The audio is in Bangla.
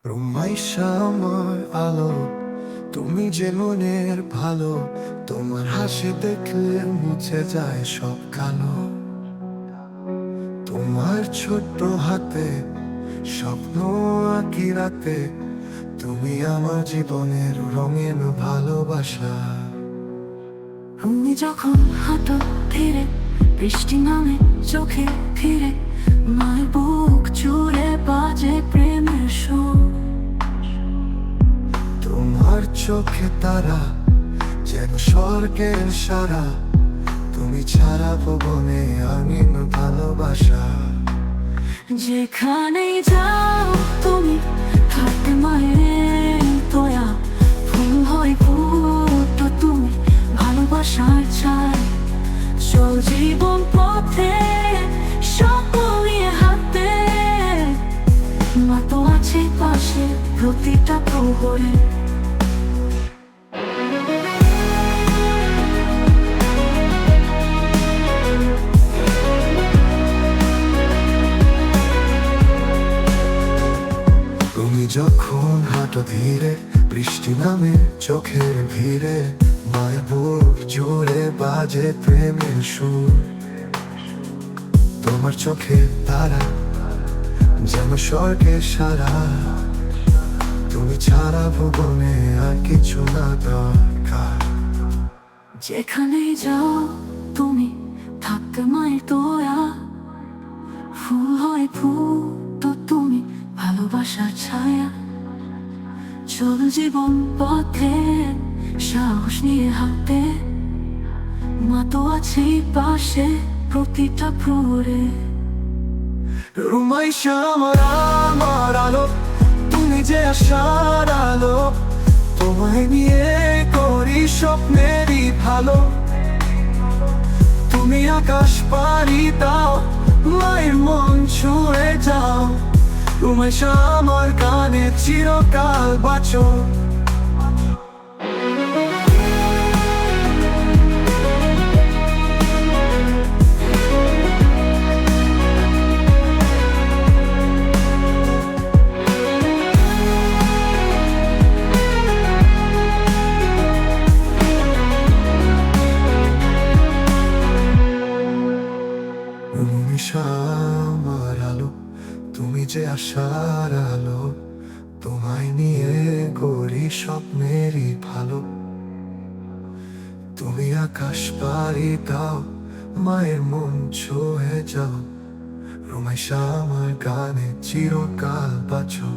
রুমাইশা আমার আলো, তুমি যে মনের ভালো। তোমার হাসি দেখলে মুছে যায় সব কালো। তোমার ছোট্ট হাতে স্বপ্ন আঁকি রাতে। তুমি আমার জীবনের রঙিন ভালোবাসা। তুমি যখন হাঁটো ধীরে, বৃষ্টি নামে চোখে ফিরে, মায়ের বুক জুড়ে বাজে প্রেমের সুর। তোমার চোখে তারা যেন স্বর্গের সারা। তুমি ছাড়া ভুবনে আমিন ভালোবাসা। যেখানেই যাও তুমি থাকতে মায়ের দয়া। ফুল হয় ফুটো তুমি ভালোবাসার চাই। চল জীবন পথে স্বপ্ন নিয়ে হাতে। মা তো আছে পাশে প্রতিটা প্রহরে। তুমি যখন হাঁটো ধীরে, বৃষ্টি নামে চোখের ভিড়ে, মায়ের বুক জুড়ে বাজে প্রেমের সুর। তোমার চোখে তারা যেন স্বর্গের সারা। তুমি ছাড়া ভুবনে আর কিছু না দরকার। যেখানেই যাও তুমি থাকতে মায়ের দয়া। ফুল হয় ফুটো তুমি ভালোবাসার ছায়া। চল জীবন পথে সাহস নিয়ে হাঁটতে। মা তো আছেই পাশে প্রতিটা প্রহরে। রুমাইশা আমার আলো, তুমি যে আশার আলো। তোমায় নিয়ে করি স্বপ্নেরই ভালো। তুমি আকাশ পাড়ি দাও, মায়ের মন ছুঁয়ে যাও। রুমাইশা আমার গানে চিরকাল বাঁচো। রুমাইশা আমার আলো, তুমি যে আশার আলো। তোমায় নিয়ে করি স্বপ্নেরই ভালো। তুমি আকাশ পাড়ি দাও, মায়ের মন ছুঁয়ে যাও। রুমাইশা আমার গানে চিরকাল বাঁচো।